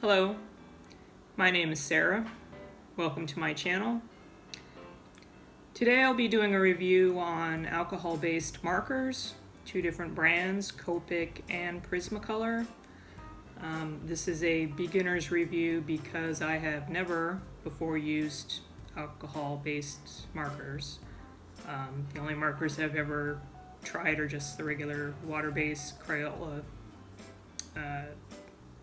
Hello, my name is Sarah. Welcome to my channel. Today I'll be doing a review on alcohol-based markers, two different brands, Copic and Prismacolor. This is a beginner's review because I have never before used alcohol-based markers. The only markers I've ever tried are just the regular water-based Crayola,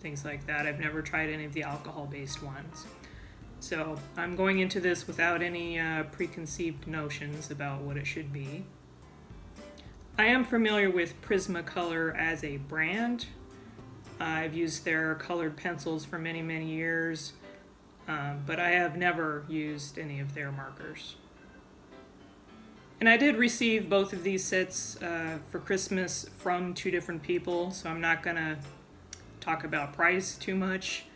things like that. I've never tried any of the alcohol-based ones. So I'm going into this without any preconceived notions about what it should be. I am familiar with Prismacolor as a brand. I've used their colored pencils for many years, but I have never used any of their markers. And I did receive both of these sets for Christmas from two different people, so I'm not gonna talk about price too much,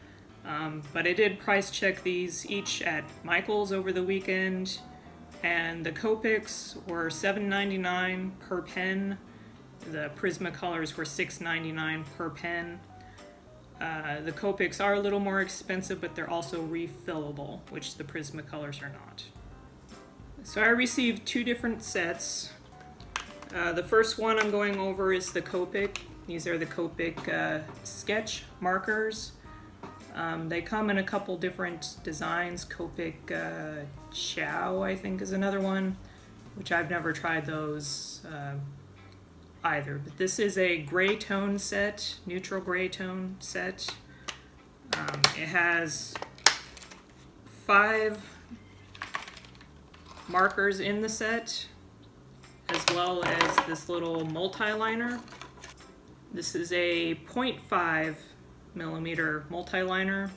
but I did price check these each at Michael's over the weekend, and the Copics were $7.99 per pen. The Prismacolors were $6.99 per pen. The Copics are a little more expensive, but they're also refillable, which the Prismacolors are not. So I received two different sets. The first one I'm going over is the Copic. These are the Copic sketch markers. They come in a couple different designs. Copic Chow, I think, is another one, which I've never tried those either. But this is a gray tone set, neutral gray tone set. It has 5 markers in the set, as well as this little multi-liner. This is a 0.5 millimeter multi-liner,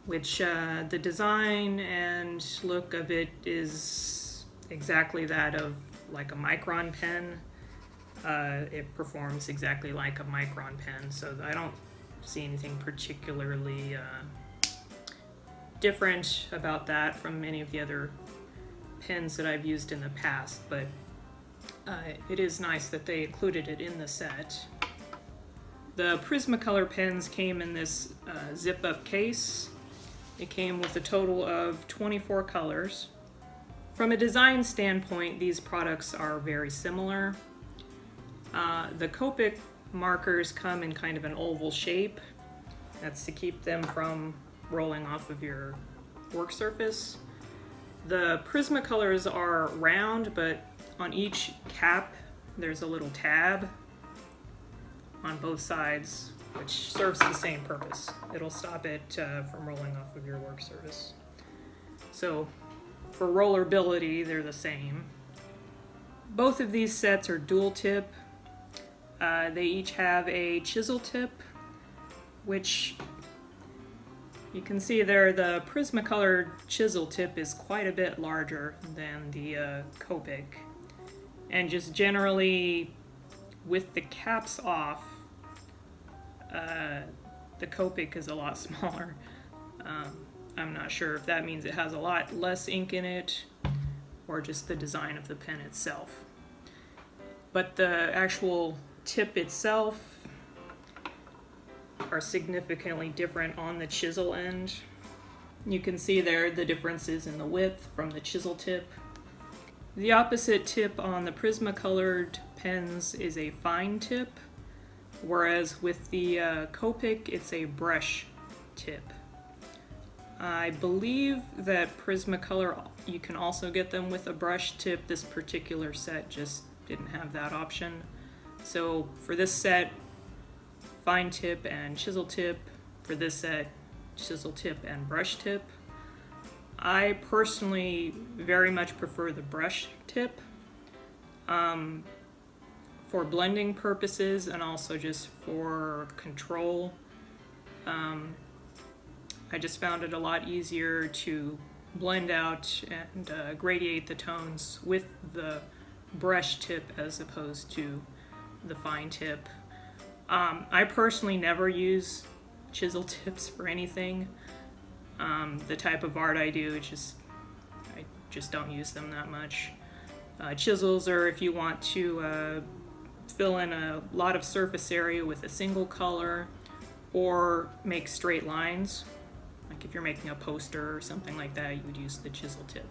which the design and look of it is exactly that of like a micron pen. It performs exactly like a micron pen, so I don't see anything particularly different about that from any of the other pens that I've used in the past, but it is nice that they included it in the set. The Prismacolor pens came in this zip-up case. It came with a total of 24 colors. From a design standpoint, these products are very similar. The Copic markers come in kind of an oval shape. That's to keep them from rolling off of your work surface. The Prismacolors are round, but on each cap there's a little tab on both sides, which serves the same purpose. It'll stop it from rolling off of your work surface. So for rollerability, they're the same. Both of these sets are dual tip. They each have a chisel tip, which you can see there, the Prismacolor chisel tip is quite a bit larger than the Copic. And just generally, with the caps off, the Copic is a lot smaller. I'm not sure if that means it has a lot less ink in it or just the design of the pen itself. But the actual tip itself are significantly different on the chisel end. You can see there the differences in the width from the chisel tip. The opposite tip on the Prismacolored pens is a fine tip, whereas with the Copic it's a brush tip. I believe that Prismacolor, you can also get them with a brush tip. This particular set just didn't have that option. So for this set, fine tip and chisel tip. For this set, chisel tip and brush tip. I personally very much prefer the brush tip for blending purposes and also just for control. I just found it a lot easier to blend out and gradiate the tones with the brush tip as opposed to the fine tip. I personally never use chisel tips for anything. The type of art I do, I just don't use them that much. Chisels are if you want to fill in a lot of surface area with a single color, or make straight lines. Like if you're making a poster or something like that, you would use the chisel tip.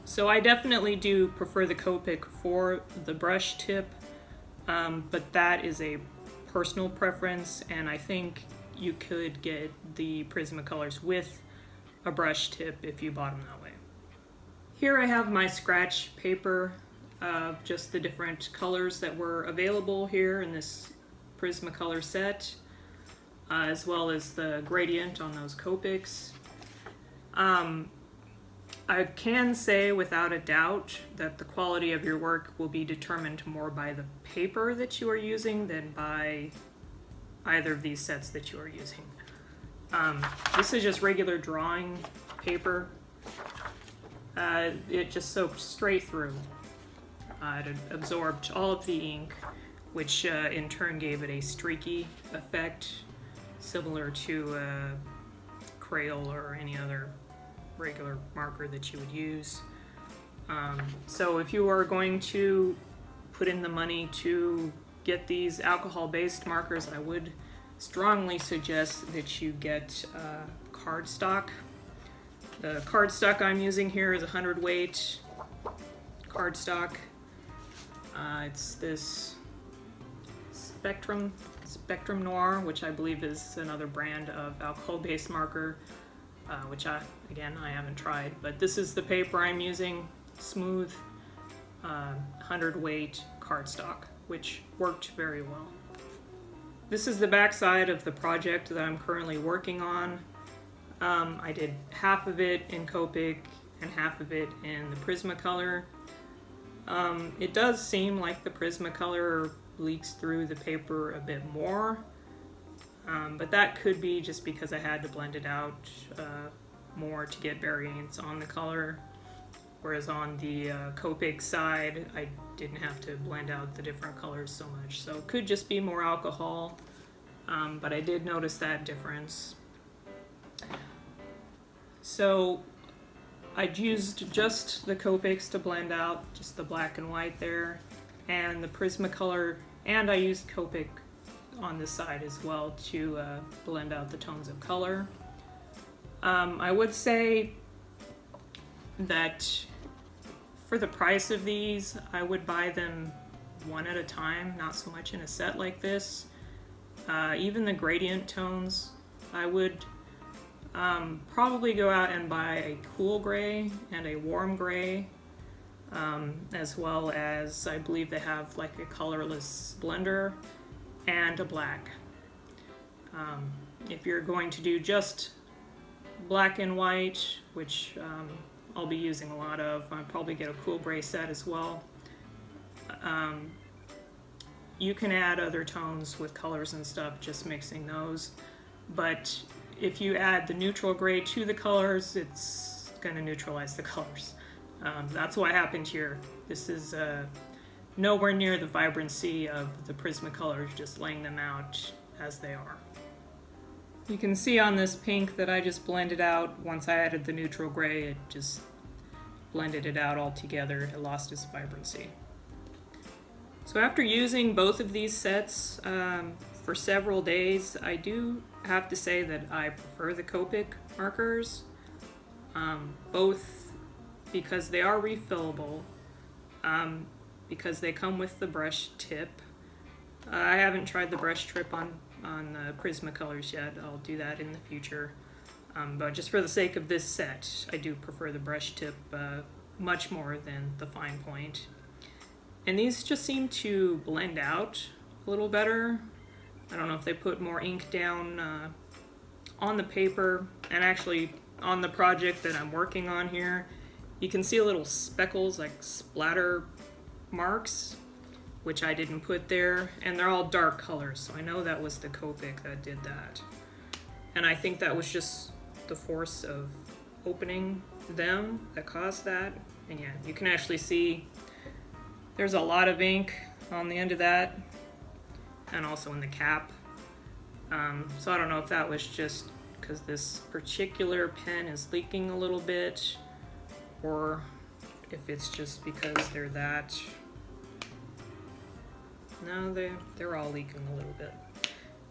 So I definitely do prefer the Copic for the brush tip, but that is a personal preference, and I think you could get the Prismacolors with a brush tip if you bought them that way. Here I have my scratch paper of just the different colors that were available here in this Prismacolor set, as well as the gradient on those Copics. I can say without a doubt that the quality of your work will be determined more by the paper that you are using than by either of these sets that you are using. This is just regular drawing paper. It just soaked straight through. It absorbed all of the ink, which in turn gave it a streaky effect, similar to a Crayon or any other regular marker that you would use. So if you are going to put in the money to get these alcohol-based markers, I would strongly suggest that you get cardstock. The cardstock I'm using here is 100 weight cardstock. It's this Spectrum Noir, which I believe is another brand of alcohol-based marker, which I haven't tried, but this is the paper I'm using, smooth 100 weight cardstock, which worked very well. This is the back side of the project that I'm currently working on. I did half of it in Copic and half of it in the Prismacolor. It does seem like the Prismacolor leaks through the paper a bit more, but that could be just because I had to blend it out more to get variance on the color, whereas on the Copic side I didn't have to blend out the different colors so much, so it could just be more alcohol, but I did notice that difference. So I used just the Copics to blend out just the black and white there, and the Prismacolor, and I used Copic on this side as well to blend out the tones of color. I would say that for the price of these, I would buy them one at a time, not so much in a set like this. Even the gradient tones, I would probably go out and buy a cool gray and a warm gray, as well as I believe they have like a colorless blender and a black. If you're going to do just black and white, which I'll be using a lot of, I'll probably get a cool gray set as well. You can add other tones with colors and stuff, just mixing those, but if you add the neutral gray to the colors, it's going to neutralize the colors. That's what happened here. This is nowhere near the vibrancy of the Prismacolors, just laying them out as they are. You can see on this pink that I just blended out. Once I added the neutral gray, it just blended it out all together. It lost its vibrancy. So after using both of these sets for several days, I do have to say that I prefer the Copic markers, both because they are refillable, because they come with the brush tip. I haven't tried the brush tip on the Prismacolors yet. I'll do that in the future, but just for the sake of this set, I do prefer the brush tip much more than the fine point. And these just seem to blend out a little better. I don't know if they put more ink down on the paper, and actually on the project that I'm working on here, you can see a little speckles, like splatter marks, which I didn't put there, and they're all dark colors, so I know that was the Copic that did that. And I think that was just the force of opening them that caused that. And yeah, you can actually see there's a lot of ink on the end of that, and also in the cap. So I don't know if that was just because this particular pen is leaking a little bit, or if it's just because they're no, they're all leaking a little bit.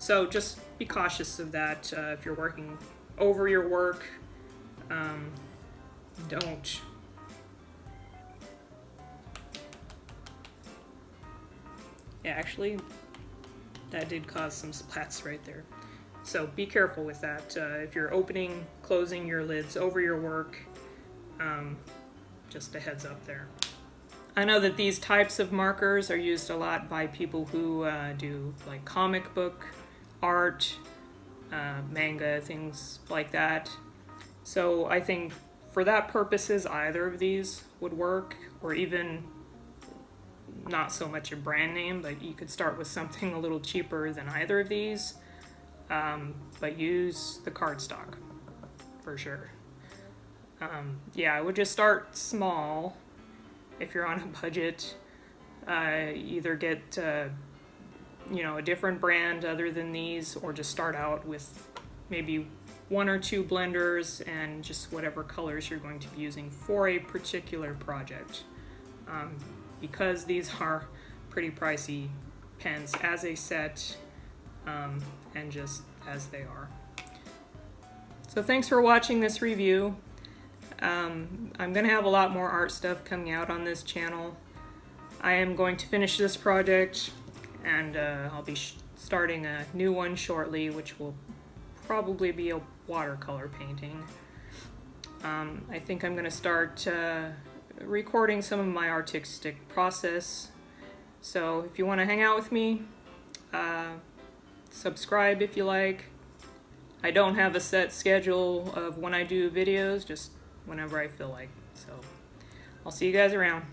So just be cautious of that if you're working over your work. Don't. Yeah, actually, that did cause some splats right there. So be careful with that. If you're opening, closing your lids over your work, just a heads up there. I know that these types of markers are used a lot by people who do like comic book art, manga, things like that. So I think for that purposes, either of these would work, or even not so much a brand name, but you could start with something a little cheaper than either of these, but use the cardstock for sure. Yeah, I would just start small if you're on a budget. Either get you know, a different brand other than these, or just start out with maybe 1 or 2 blenders and just whatever colors you're going to be using for a particular project. Because these are pretty pricey pens as a set, and just as they are. So thanks for watching this review. I'm going to have a lot more art stuff coming out on this channel. I am going to finish this project, and I'll be starting a new one shortly, which will probably be a watercolor painting. I think I'm going to start recording some of my artistic process. So if you want to hang out with me, subscribe if you like. I don't have a set schedule of when I do videos, just whenever I feel like. So I'll see you guys around.